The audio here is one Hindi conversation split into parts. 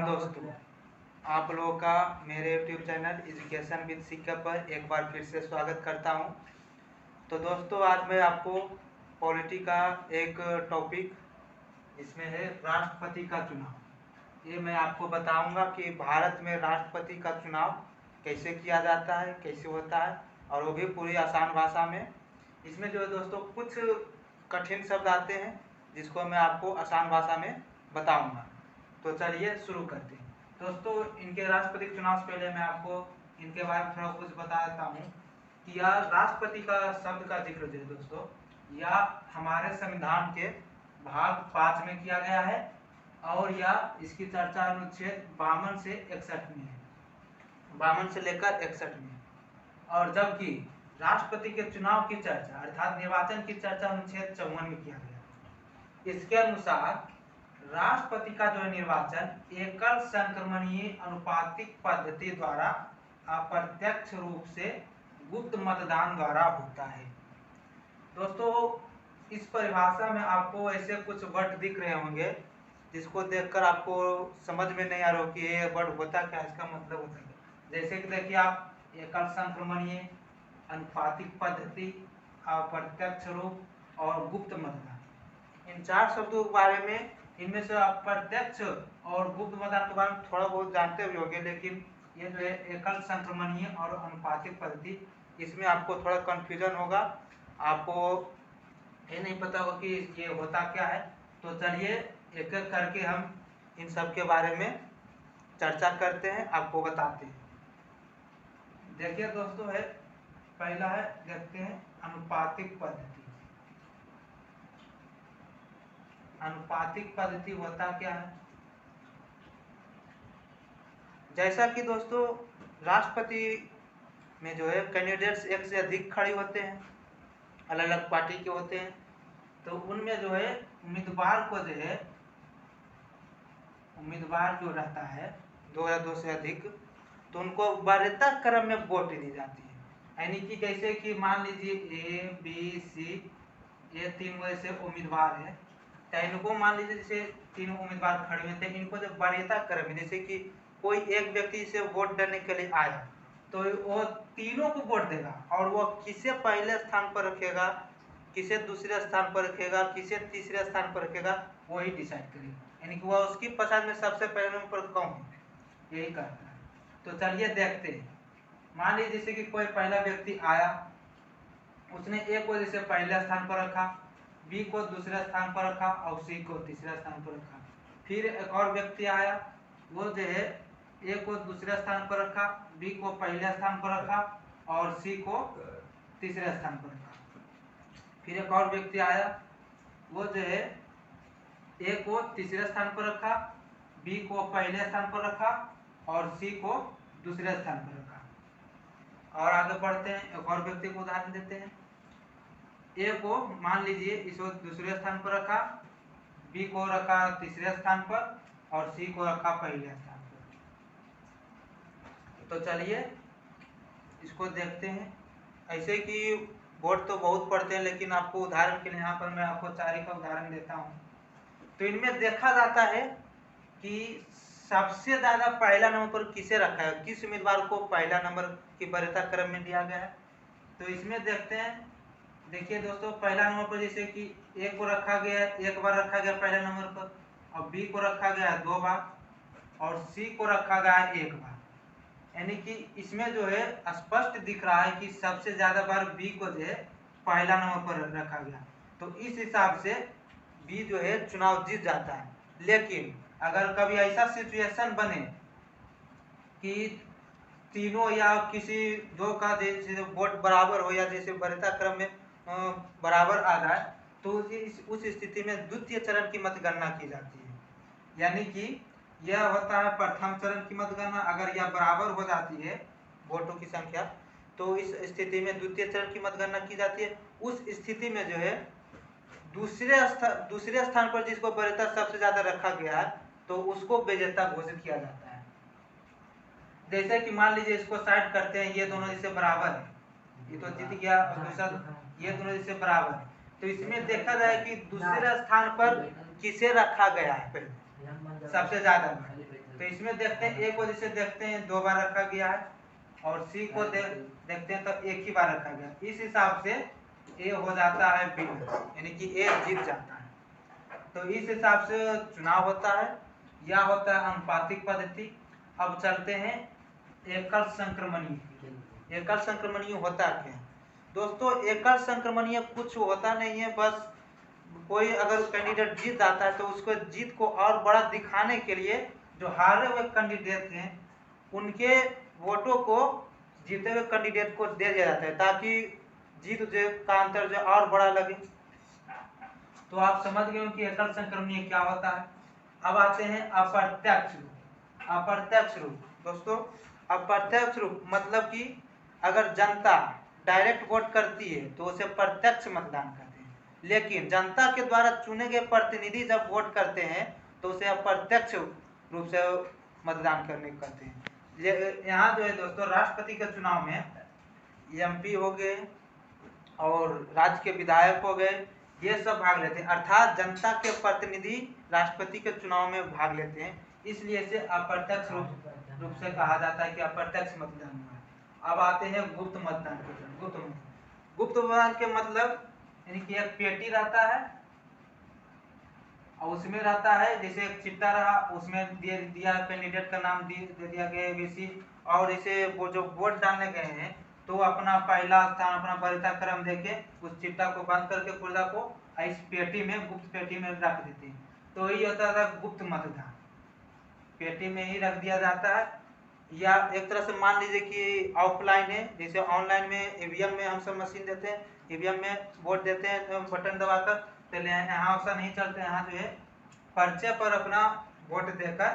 मॉर्निंग दोस्तों, आप लोगों का मेरे यूट्यूब चैनल एजुकेशन विद सिक्का पर एक बार फिर से स्वागत करता हूं। तो दोस्तों, आज मैं आपको पॉलिटी का एक टॉपिक इसमें है राष्ट्रपति का चुनाव। ये मैं आपको बताऊंगा कि भारत में राष्ट्रपति का चुनाव कैसे किया जाता है, कैसे होता है, और वो भी पूरी आसान भाषा में। इसमें जो है दोस्तों कुछ कठिन शब्द आते हैं जिसको मैं आपको आसान भाषा में बताऊंगा। तो चलिए शुरू करते हैं। दोस्तों, इनके राष्ट्रपति चुनाव से पहले मैं आपको इनके बारे में थोड़ा कुछ बता देता हूँ कि यह राष्ट्रपति का शब्द का जिक्र जो है दोस्तों, यह हमारे संविधान के भाग 5 में किया गया है और यह इसकी चर्चा अनुच्छेद 52 से 61 में है, 52 से लेकर 61 में। और जबकि राष्ट्रपति के चुनाव की चर्चा अर्थात निर्वाचन की चर्चा अनुच्छेद 54 में किया गया। इसके अनुसार राष्ट्रपति का जो निर्वाचन एकल संक्रमणीय अनुपातिक पद्धति द्वारा अप्रत्यक्ष रूप से गुप्त मतदान द्वारा होता है। दोस्तों, इस परिभाषा में आपको ऐसे कुछ वर्ड दिख रहे होंगे जिसको देखकर आपको समझ में नहीं आ रहा कि ये वर्ड होता क्या, इसका मतलब होता क्या। जैसे कि देखिए आप, एकल संक्रमणीय अनुपातिक पद्धति, अप्रत्यक्ष रूप और गुप्त मतदान, इन 4 शब्दों के बारे में, इनमें से अप्रत्यक्ष और गुप्त मतदान के बारे में थोड़ा बहुत जानते भी होंगे, लेकिन ये जो है एकल संक्रमणीय और अनुपातिक पद्धति, इसमें आपको थोड़ा कंफ्यूजन होगा, आपको ये नहीं पता होगा कि ये होता क्या है। तो चलिए एक एक करके हम इन सब के बारे में चर्चा करते हैं, आपको बताते हैं। देखिए दोस्तों, है पहला है, देखते हैं अनुपातिक पद्धति। अनुपातिक पद्धति होता क्या है? जैसा कि दोस्तों राष्ट्रपति में जो है कैंडिडेट्स एक से अधिक खड़े होते हैं, अलग अलग पार्टी के होते हैं, तो उनमें जो है उम्मीदवार को जो है, उम्मीदवार जो रहता है 2 या 2 से अधिक, तो उनको वरीयता क्रम में वोट दी जाती है। यानी कि जैसे कि मान लीजिए ए बी सी, ये 3 वैसे उम्मीदवार है, तो इनको मान लीजिए जैसे 3 उम्मीदवार खड़े हुए थे, इनको जब वरीयता क्रम में, जैसे कि कोई एक व्यक्ति से वोट देने के लिए आया तो वो तीनों को वोट देगा, और वो किसे पहले स्थान पर रखेगा, किसे दूसरे स्थान पर रखेगा, किसे तीसरे स्थान पर रखेगा, वही डिसाइड करेगा। यानी कि वह उसकी पसंद में सबसे पहले नंबर पर कौन है, यही करता है। तो चलिए देखते हैं। मान लीजिए जैसे कि कोई पहला व्यक्ति आया, उसने ए को जैसे पहले स्थान पर रखा, बी को दूसरे स्थान पर रखा और सी को तीसरे स्थान पर रखा। फिर एक और व्यक्ति आया, वो जो है ए को दूसरे स्थान पर रखा, बी को पहले स्थान पर रखा और सी को तीसरे स्थान पर रखा। फिर एक और व्यक्ति आया, वो जो है ए को तीसरे स्थान पर रखा, बी को पहले स्थान पर रखा और सी को दूसरे स्थान पर रखा। और आगे बढ़ते हैं, एक और व्यक्ति को उदाहरण देते हैं। ए को मान लीजिए इसको दूसरे स्थान पर रखा, बी को रखा तीसरे स्थान पर और सी को रखा पहले स्थान पर। तो चलिए इसको देखते हैं। ऐसे कि वोट तो बहुत पड़ते हैं, लेकिन आपको उदाहरण के लिए यहाँ पर मैं आपको 4 का उदाहरण देता हूँ। तो इनमें देखा जाता है कि सबसे ज्यादा पहला नंबर पर किसे रखा है, किस उम्मीदवार को पहला नंबर की वरीयता क्रम में दिया गया है। तो इसमें देखते हैं, देखिए दोस्तों, पहला नंबर पर जैसे कि ए को रखा गया, एक बार रखा गया पहला नंबर पर, और बी को रखा गया 2 बार और सी को रखा गया 1 बार। यानी कि इसमें जो है स्पष्ट दिख रहा है कि सबसे ज्यादा बार बी को जो है पहला नंबर पर रखा गया। तो इस हिसाब से बी जो है चुनाव जीत जाता है। लेकिन अगर कभी ऐसा सिचुएशन बने कि तीनों या किसी 2 का जैसे वोट बराबर हो, या जैसे वरीयता क्रम में बराबर आ जाए, तो उस स्थिति में द्वितीय चरण की मतगणना की जाती है। यानी कि यह होता है प्रथम चरण की मतगणना। अगर यह बराबर हो जाती है वोटों की संख्या, तो इस स्थिति में द्वितीय चरण की मतगणना की जाती है। उस स्थिति में जो है दूसरे स्थान पर जिसको वरीयता सबसे ज्यादा रखा गया है, तो उसको विजेता घोषित किया जाता है। जैसे कि मान लीजिए इसको साइड करते हैं, ये दोनों जैसे बराबर है, ये तो जीत गया और दूसरा, ये दोनों जैसे बराबर है। तो इसमें देखा जाए कि दूसरे स्थान पर किसे रखा गया है पहले सबसे ज्यादा। तो इसमें देखते हैं ए को जैसे देखते हैं 2 बार रखा गया है और सी को देखते हैं तो एक ही बार रखा गया। इस हिसाब से ए हो जाता है विनर, यानी कि ए जीत जाता है। तो इस हिसाब से चुनाव होता है, या होता है अनुपातिक पद्धति। अब चलते हैं एकल संक्रमणीय। एकल संक्रमणीय होता क्या है दोस्तों? एकल संक्रमणीय कुछ होता नहीं है, बस कोई अगर कैंडिडेट जीत जाता है तो उसको जीत को और बड़ा दिखाने के लिए जो हारे हुए कैंडिडेट हैं उनके वोटों को जीते हुए कैंडिडेट को दे दिया जाता है, ताकि जीत का अंतर जो और बड़ा लगे। तो आप समझ गए कि एकल संक्रमणीय क्या होता है। अब आते हैं अप्रत्यक्ष रूप। अप्रत्यक्ष रूप दोस्तों, अप्रत्यक्ष रूप मतलब कि अगर जनता डायरेक्ट वोट करती है तो उसे प्रत्यक्ष मतदान करते हैं, लेकिन जनता के द्वारा चुने गए प्रतिनिधि जब वोट करते हैं तो उसे अप्रत्यक्ष रूप से मतदान करने करते हैं। यहाँ जो है दोस्तों, राष्ट्रपति के चुनाव में एमपी हो गए और राज्य के विधायक हो गए, ये सब भाग लेते हैं, अर्थात जनता के प्रतिनिधि राष्ट्रपति के चुनाव में भाग लेते हैं, इसलिए इसे अप्रत्यक्ष रूप से कहा जाता है कि अप्रत्यक्ष मतदान हुआ है। अब आते हैं गुप्त मतदान के तरफ। गुप्त मतदान के मतलब यानी कि एक पेटी रहता है और उसमें रहता है, जैसे एक चिट्टा रहा, उसमें दिया कैंडिडेट का नाम दे दिया गया एबीसी, और इसे वो जो वोट डालने गए हैं तो अपना पहला स्थान, अपना वरीयता क्रम देके उस चिट्टा को बंद करके पुर्जा को इस पेटी में, गुप्त पेटी में रख देते हैं। तो यही होता था गुप्त मतदान, पेटी में ही रख दिया जाता है। या एक तरह से मान लीजिए कि ऑफलाइन है, जैसे ऑनलाइन में ईवीएम में हम सब मशीन देते हैं, ईवीएम में वोट देते हैं तो बटन दबाकर, तो यहाँ ऐसा नहीं चलता। यहाँ जो है पर्चे पर अपना वोट देकर,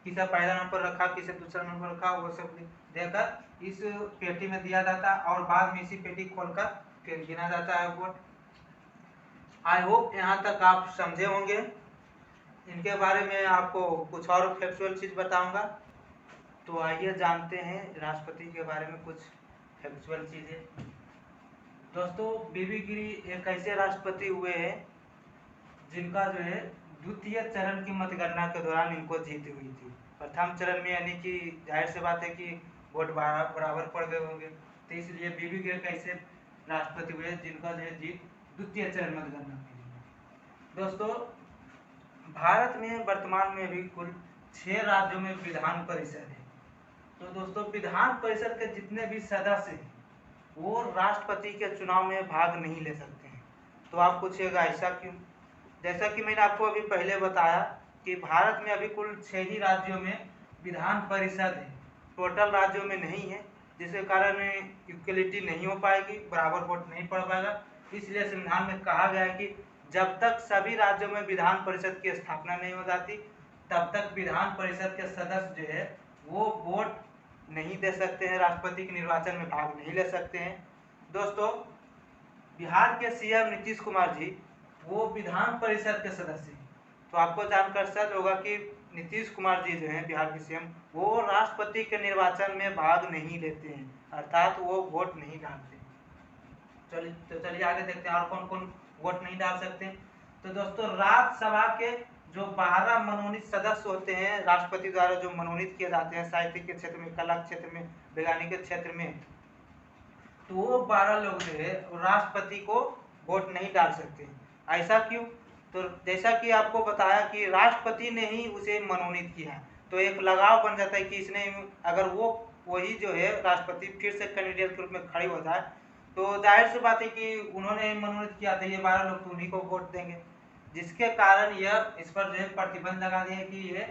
किसे पहला नंबर रखा, किसे दूसरा नंबर रखा, वो सब देकर इस पेटी में दिया जाता है और बाद में इसी पेटी खोलकर फिर गिना जाता है वोट। आई होप यहाँ तक आप समझे होंगे। इनके बारे में आपको कुछ और फैक्चुअल चीज बताऊंगा। तो आइए जानते हैं राष्ट्रपति के बारे में कुछ फैक्चुअल चीजें। दोस्तों, बीबी गिरी एक ऐसे राष्ट्रपति हुए हैं जिनका जो है द्वितीय चरण की मतगणना के दौरान इनको जीत हुई थी। प्रथम चरण में यानी कि जाहिर सी बात है कि वोट बराबर पड़ गए होंगे, तो इसलिए बीबी गिरी कैसे राष्ट्रपति हुए जिनका जो है जीत द्वितीय चरण मतगणना के लिए। दोस्तों, भारत में वर्तमान में भी कुल 6 राज्यों में विधान परिषद है। तो दोस्तों, विधान परिषद के जितने भी सदस्य हैं वो राष्ट्रपति के चुनाव में भाग नहीं ले सकते हैं। तो आप पूछिएगा ऐसा क्यों? जैसा कि मैंने आपको अभी पहले बताया कि भारत में अभी कुल 6 ही राज्यों में विधान परिषद है, टोटल राज्यों में नहीं है, जिसके कारण इक्वलिटी नहीं हो पाएगी, बराबर वोट नहीं पड़ पाएगा। इसलिए संविधान में कहा गया है कि जब तक सभी राज्यों में विधान परिषद की स्थापना नहीं हो जाती तब तक विधान परिषद के सदस्य जो है वो वोट नहीं दे सकते हैं, राष्ट्रपति के निर्वाचन में भाग नहीं ले सकते हैं। दोस्तों, बिहार के सीएम नीतीश कुमार जी वो विधान परिषद के सदस्य हैं। तो आपको जानकर सच होगा कि नीतीश कुमार जी जो हैं बिहार के सीएम, वो राष्ट्रपति के निर्वाचन में भाग नहीं लेते हैं, अर्थात वो वोट नहीं डालते। चलिए आगे देखते हैं और कौन कौन वोट नहीं डाल सकते हैं। तो दोस्तों, राज्यसभा के जो 12 मनोनीत सदस्य होते हैं राष्ट्रपति द्वारा जो मनोनीत किए जाते हैं साहित्य के क्षेत्र में, कला क्षेत्र में, वैज्ञानिक के क्षेत्र में, तो वो 12 लोग जो है राष्ट्रपति को वोट नहीं डाल सकते। ऐसा क्यों? तो जैसा कि आपको बताया कि राष्ट्रपति ने ही उसे मनोनीत किया, तो एक लगाव बन जाता है कि इसने, अगर वो वही जो है राष्ट्रपति फिर से कैंडिडेट के रूप में खड़ी हो जाए तो जाहिर सी बात है कि उन्होंने मनोनीत किया था, ये 12 लोग तो उन्हीं को वोट देंगे, जिसके कारण यह इस पर जो है प्रतिबंध लगा दिया कि ये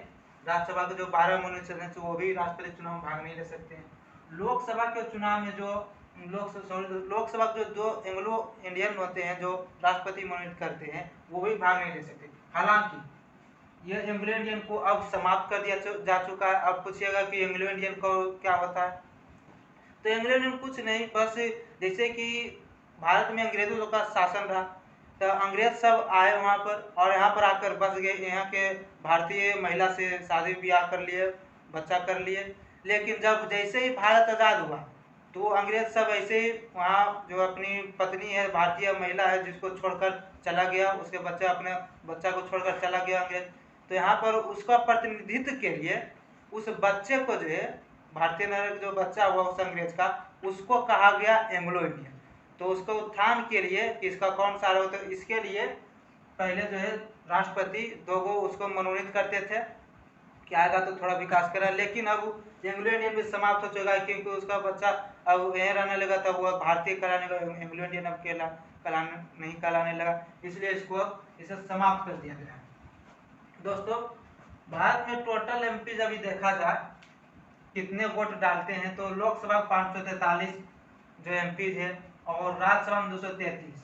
राज्यसभा के जो 12 मनोनीत सदस्य वो भी राष्ट्रपति चुनाव में भाग नहीं ले सकते हैं। लोकसभा के चुनाव में जो लोकसभा के जो एंग्लो इंडियन होते हैं जो राष्ट्रपति मनोनीत करते हैं वो भी भाग नहीं ले सकते। हालांकि ये एंग्लो इंडियन को अब समाप्त कर दिया जा चुका है। अब पूछिएगा कि एंग्लो इंडियन को क्या होता है? तो एंग्लो इंडियन कुछ नहीं, बस जैसे कि भारत में अंग्रेजों का शासन रहा तो अंग्रेज सब आए वहाँ पर और यहाँ पर आकर बस गए, यहाँ के भारतीय महिला से शादी ब्याह कर लिए, बच्चा कर लिए। लेकिन जब जैसे ही भारत आज़ाद हुआ तो अंग्रेज सब ऐसे ही वहाँ जो अपनी पत्नी है, भारतीय महिला है, जिसको छोड़कर चला गया, उसके बच्चा अपने बच्चा को छोड़कर चला गया अंग्रेज, तो यहाँ पर उसका प्रतिनिधित्व के लिए उस बच्चे को जो है भारतीय नागरिक जो बच्चा हुआ उस अंग्रेज का, उसको कहा गया एंग्लो इंडियन। तो उसको उत्थान के लिए इसका कौन सा होता है, इसके लिए पहले जो है राष्ट्रपति दो गो उसको मनोनीत करते थे कि आएगा तो थोड़ा विकास करा, लेकिन अब एंग्लो इंडियन भी समाप्त हो चुका है क्योंकि उसका बच्चा अब यहीं रहने लगा, तब वह भारतीय कहलाने लगा, एंग्लो इंडियन अब कहलाने नहीं कहलाने लगा, इसलिए इसको इसे समाप्त कर दिया गया। दोस्तों भारत में टोटल एमपी अभी देखा जाए कितने वोट डालते हैं, तो लोकसभा 543 जो एमपी है और राज्यसभा में 233।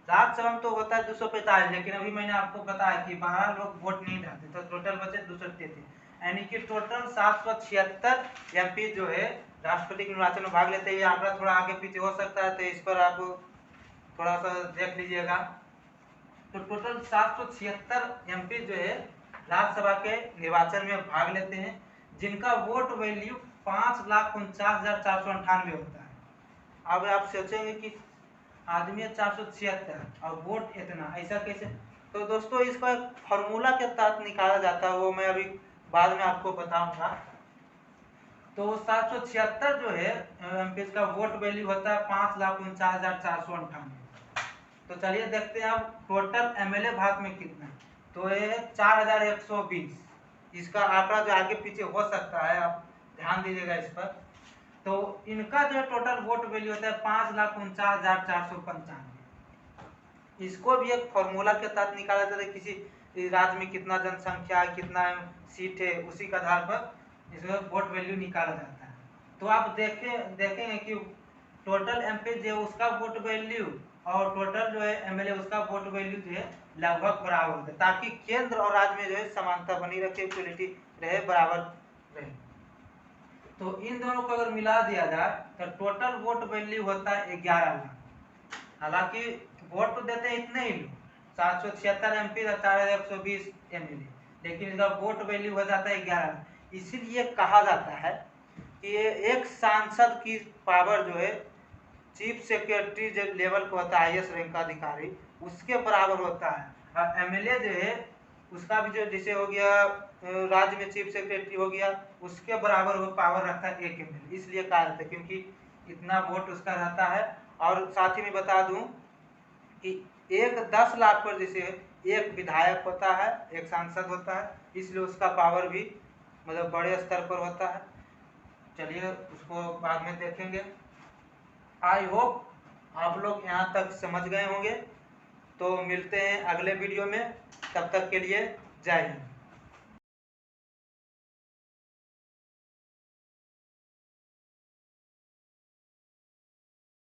राज्यसभा में तो होता है 245, लेकिन अभी मैंने आपको बताया कि 12 लोग वोट नहीं डालते, तो टोटल बचे 233, यानी कि टोटल 776 एमपी जो है राष्ट्रपति के निर्वाचन में भाग लेते हैं। ये आंकड़ा थोड़ा आगे पीछे हो सकता है, तो इस पर आप थोड़ा सा देख लीजिएगा। तो टोटल 776 एमपी जो है राज्यसभा के निर्वाचन में भाग लेते हैं, जिनका वोट वैल्यू 5,49,498 होता है। अब आप सोचेंगे कि आदमी 476 और वोट इतना, ऐसा कैसे? तो दोस्तों इसका एक फॉर्मूला के तहत निकाला जाता है, वो मैं अभी बाद में आपको बताऊंगा। तो 776 जो है एमपी का वोट वैल्यू होता है 5,49,498। तो चलिए देखते हैं अब टोटल एमएलए भारत में कितना, तो ये 4,120। इसका आंकड़ा जो आगे पीछे हो सकता है, आप ध्यान दीजिएगा इस पर। तो इनका जो टोटल वोट वैल्यू होता है 5,49,495। इसको भी एक फॉर्मूला के तहत निकाला जाता है, किसी राज्य में कितना जनसंख्या है, कितना सीट है, उसी के आधार पर इसमें वोट वैल्यू निकाला जाता है। तो आप देखेंगे कि टोटल एमपी जो उसका वोट वैल्यू और टोटल जो है एमएलए उसका वोट वैल्यू जो है लगभग बराबर होता है, ताकि केंद्र और राज्य में जो है समानता बनी रखे, इक्वलिटी रहे, बराबर रहे। तो इन दोनों को अगर मिला दिया जाए तो टोटल वोट वैल्यू होता है 11 लाख। हालांकि वोट तो देते हैं इतने ही लोग, 776 एमपी और 4,120 एमएलए, लेकिन इसका वोट वैल्यू हो जाता है 11 लाख। इसीलिए कहा जाता है कि ये एक सांसद की पावर जो है चीफ सेक्रेटरी जो लेवल का होता है, हाईएस्ट रैंक का अधिकारी, उसके बराबर होता है। और एमएलए जो है उसका भी जो जैसे हो गया राज्य में चीफ सेक्रेटरी हो गया, उसके बराबर वो पावर रखता है एक एमएलए। इसलिए कहा जाता है क्योंकि इतना वोट उसका रहता है। और साथ ही में बता दूं कि एक 10 लाख पर जैसे एक विधायक होता है, एक सांसद होता है, इसलिए उसका पावर भी मतलब बड़े स्तर पर होता है। चलिए उसको बाद में देखेंगे। आई होप आप लोग यहाँ तक समझ गए होंगे। तो मिलते हैं अगले वीडियो में, तब तक के लिए जय हिंद।